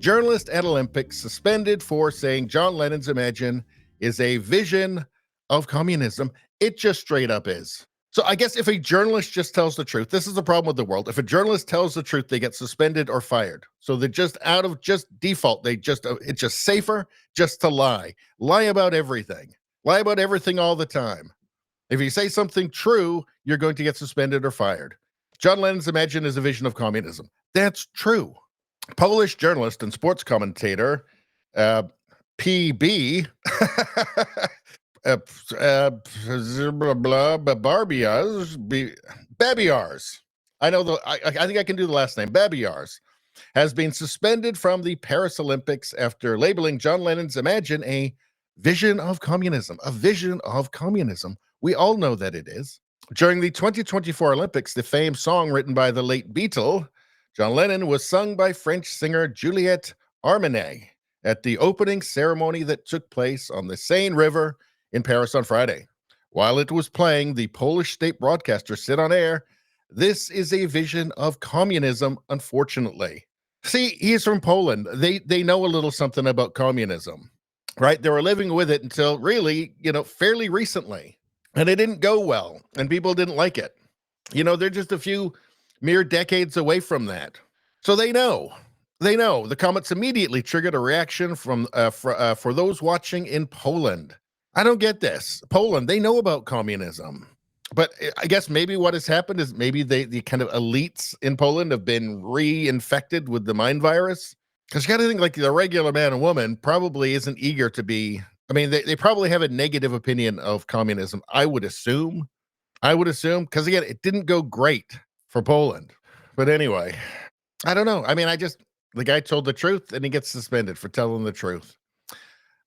Journalist at Olympics suspended for saying John Lennon's Imagine is a vision of communism. It just straight up is. So I guess if a journalist just tells the truth, this is the problem with the world. If a journalist tells the truth, they get suspended or fired. So they're just out of just default. It's just safer just to lie about everything, lie about everything all the time. If you say something true, you're going to get suspended or fired. John Lennon's Imagine is a vision of communism. That's true. Polish journalist and sports commentator, PB, Babiars. I think I can do the last name. Babiars has been suspended from the Paris Olympics after labeling John Lennon's Imagine a vision of communism. A vision of communism. We all know that it is. During the 2024 Olympics, the famed song written by the late Beatle, John Lennon, was sung by French singer Juliette Armanet at the opening ceremony that took place on the Seine River in Paris on Friday. While it was playing, the Polish state broadcaster said on air, "This is a vision of communism, unfortunately." See, he's from Poland. They know a little something about communism, right? They were living with it until really, fairly recently. And it didn't go well, and people didn't like it. They're just a few mere decades away from that. So they know. The comments immediately triggered a reaction from for those watching in Poland. I don't get this. Poland, they know about communism. But I guess maybe what has happened is maybe the kind of elites in Poland have been reinfected with the mind virus. Because you got to think like the regular man and woman probably isn't eager to be. I mean, they probably have a negative opinion of communism, I would assume, because again, it didn't go great for Poland. But anyway, I don't know. I mean, the guy told the truth and he gets suspended for telling the truth.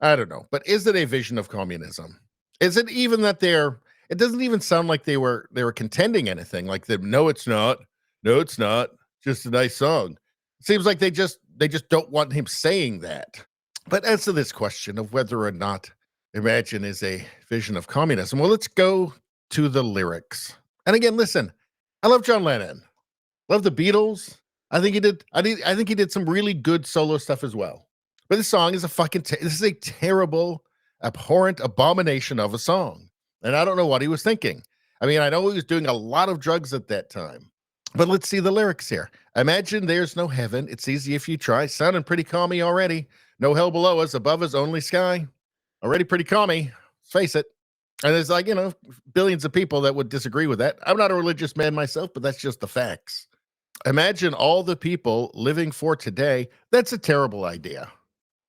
I don't know. But is it a vision of communism? Is it even that it doesn't even sound like they were contending anything like them. No, it's not. No, it's not. Just a nice song. It seems like they just don't want him saying that. But as to this question of whether or not Imagine is a vision of communism, well, let's go to the lyrics. And again, listen, I love John Lennon. Love the Beatles. I think he did some really good solo stuff as well. But this song is this is a terrible, abhorrent abomination of a song. And I don't know what he was thinking. I mean, I know he was doing a lot of drugs at that time. But let's see the lyrics here. Imagine there's no heaven. It's easy if you try. Sounding pretty calmy already. No hell below us, above us, only sky. Already pretty calmy, let's face it. And there's billions of people that would disagree with that. I'm not a religious man myself, but that's just the facts. Imagine all the people living for today. That's a terrible idea.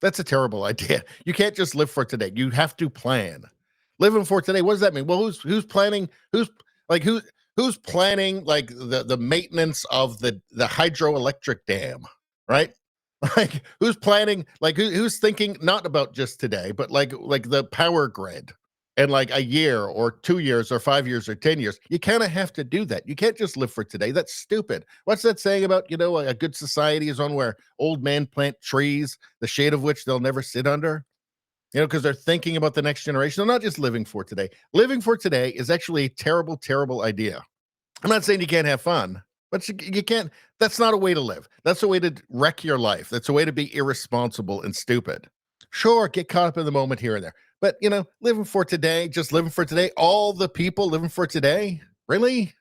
That's a terrible idea. You can't just live for today. You have to plan. Living for today, what does that mean? Well, who's planning? Who's planning like the maintenance of the hydroelectric dam, right? Like who's planning, like who's thinking not about just today, but like the power grid and like a year or 2 years or 5 years or 10 years. You kind of have to do that. You can't just live for today. That's stupid. What's that saying about, a good society is one where old men plant trees, the shade of which they'll never sit under, because they're thinking about the next generation. They're not just living for today. Living for today is actually a terrible, terrible idea. I'm not saying you can't have fun, but you can't. That's not a way to live. That's a way to wreck your life. That's a way to be irresponsible and stupid. Sure, get caught up in the moment here and there. But, living for today, just living for today, all the people living for today, really?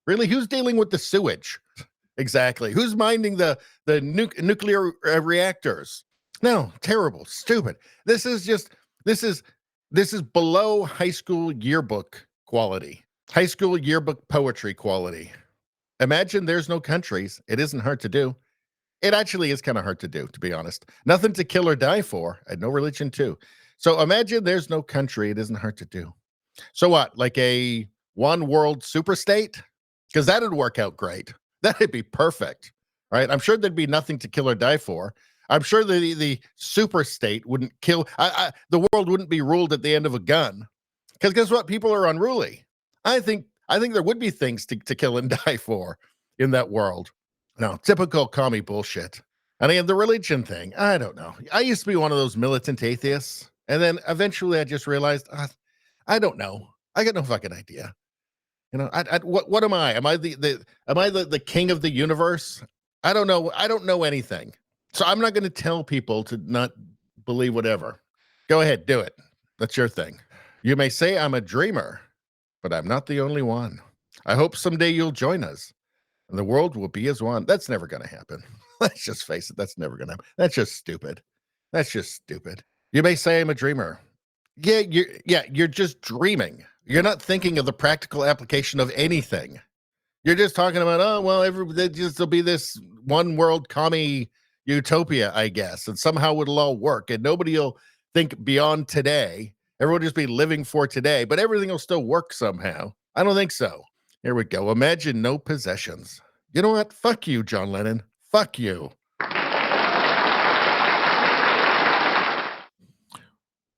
Really? Who's dealing with the sewage? Exactly. Who's minding the nuclear reactors? No, terrible, stupid. This is below high school yearbook quality. High school yearbook poetry quality. Imagine there's no countries. It isn't hard to do. It actually is kind of hard to do, to be honest. Nothing to kill or die for, and no religion too. So imagine there's no country. It isn't hard to do. So what? Like a one world super state? Because that'd work out great. That'd be perfect, right? I'm sure there'd be nothing to kill or die for. I'm sure the super state wouldn't kill. The world wouldn't be ruled at the end of a gun. Because guess what? People are unruly. I think there would be things to kill and die for in that world. No, typical commie bullshit. And again, the religion thing, I don't know. I used to be one of those militant atheists. And then eventually I just realized, I don't know. I got no fucking idea. What am I? Am I the king of the universe? I don't know. I don't know anything. So I'm not going to tell people to not believe whatever. Go ahead, do it. That's your thing. You may say I'm a dreamer, but I'm not the only one. I hope someday you'll join us and the world will be as one. That's never going to happen. Let's just face it. That's never going to happen. That's just stupid. That's just stupid. You may say I'm a dreamer. You're just dreaming. You're not thinking of the practical application of anything. You're just talking about, oh, well, there'll be this one world commie utopia, I guess, and somehow it'll all work and nobody will think beyond today. Everyone will just be living for today, but everything will still work somehow. I don't think so. Here we go. Imagine no possessions. You know what? Fuck you, John Lennon. Fuck you.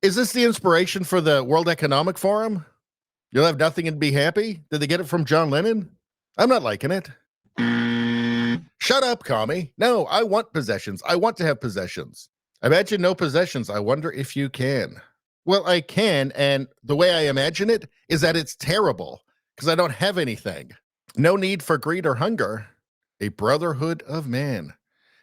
Is this the inspiration for the World Economic Forum? You'll have nothing and be happy? Did they get it from John Lennon? I'm not liking it. Shut up, commie. No, I want possessions. I want to have possessions. Imagine no possessions. I wonder if you can. Well, I can, and the way I imagine it is that it's terrible because I don't have anything. No need for greed or hunger. A brotherhood of man.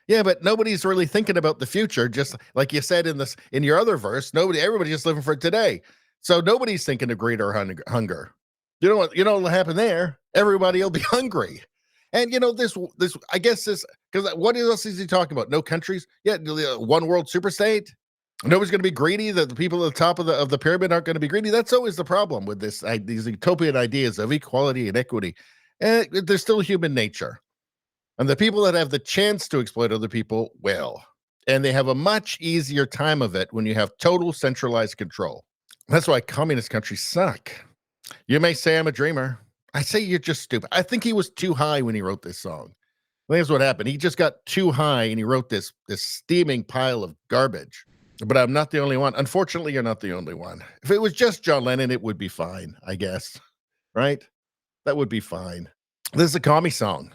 Yeah, but nobody's really thinking about the future. Just like you said in your other verse, everybody's just living for today. So nobody's thinking of greed or hunger. You know what'll happen there? Everybody will be hungry. And this I guess because what else is he talking about? No countries? Yeah, one world superstate. Nobody's going to be greedy. The people at the top of the pyramid aren't going to be greedy. That's always the problem with these utopian ideas of equality and equity. And there's still human nature. And the people that have the chance to exploit other people will. And they have a much easier time of it when you have total centralized control. That's why communist countries suck. You may say I'm a dreamer. I say you're just stupid. I think he was too high when he wrote this song. I think that's what happened. He just got too high and he wrote this steaming pile of garbage. But I'm not the only one. Unfortunately, you're not the only one. If it was just John Lennon, it would be fine, I guess. Right? That would be fine. This is a commie song.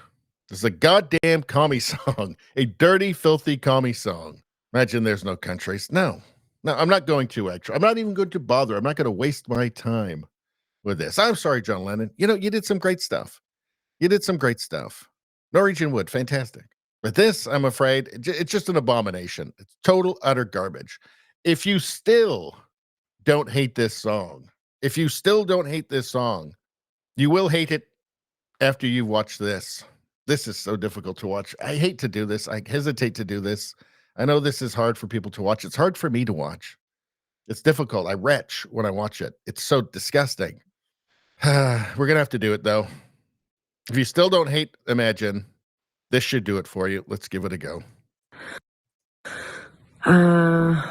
This is a goddamn commie song. A dirty, filthy commie song. Imagine there's no countries. No, I'm not going to, actually. I'm not even going to bother. I'm not going to waste my time with this. I'm sorry, John Lennon. You did some great stuff. Norwegian Wood, fantastic. But this, I'm afraid, it's just an abomination. It's total, utter garbage. If you still don't hate this song, you will hate it after you watch this. This is so difficult to watch. I hate to do this. I hesitate to do this. I know this is hard for people to watch. It's hard for me to watch. It's difficult. I retch when I watch it. It's so disgusting. We're going to have to do it, though. If you still don't hate Imagine, this should do it for you. Let's give it a go. And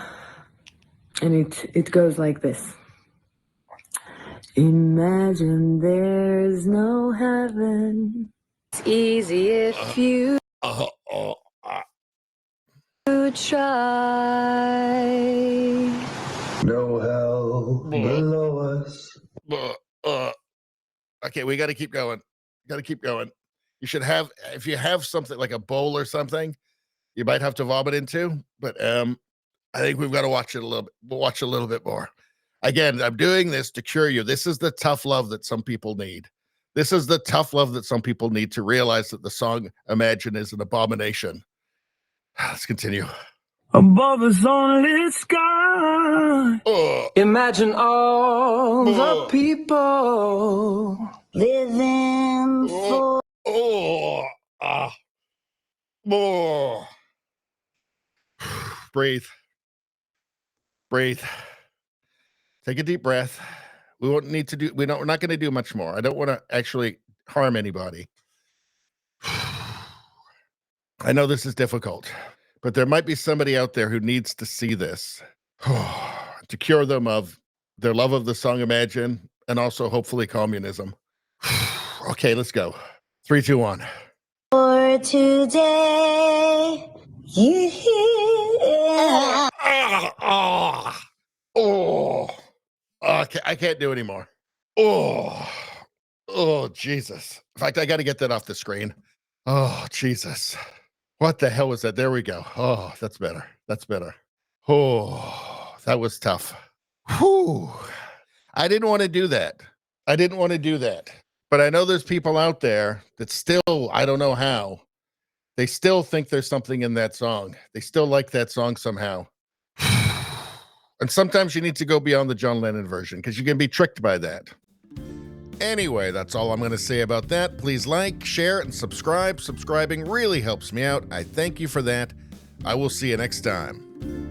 it goes like this. Imagine there's no heaven. It's easy if you try. No hell below us. Okay, we got to keep going. You should have, if you have something like a bowl or something, you might have to vomit into. But I think we've got to watch it a little bit. We'll watch a little bit more. Again, I'm doing this to cure you. This is the tough love that some people need. This is the tough love that some people need to realize that the song Imagine is an abomination. Let's continue. Above us only sky. Imagine all the people living for. Breathe. Take a deep breath. We're not going to do much more. I don't want to actually harm anybody. I know this is difficult, but there might be somebody out there who needs to see this to cure them of their love of the song Imagine and also hopefully communism. Okay, let's go. 3, 2, 1. For today, you hear. I can't do anymore. Oh, Jesus. In fact, I got to get that off the screen. Oh, Jesus. What the hell was that? There we go. Oh, that's better. Oh, that was tough. Whew. I didn't want to do that. But I know there's people out there that still, I don't know how, They still think there's something in that song. They still like that song somehow. And sometimes you need to go beyond the John Lennon version because you can be tricked by that. Anyway, that's all I'm going to say about that. Please like, share, and subscribe. Subscribing really helps me out. I thank you for that. I will see you next time.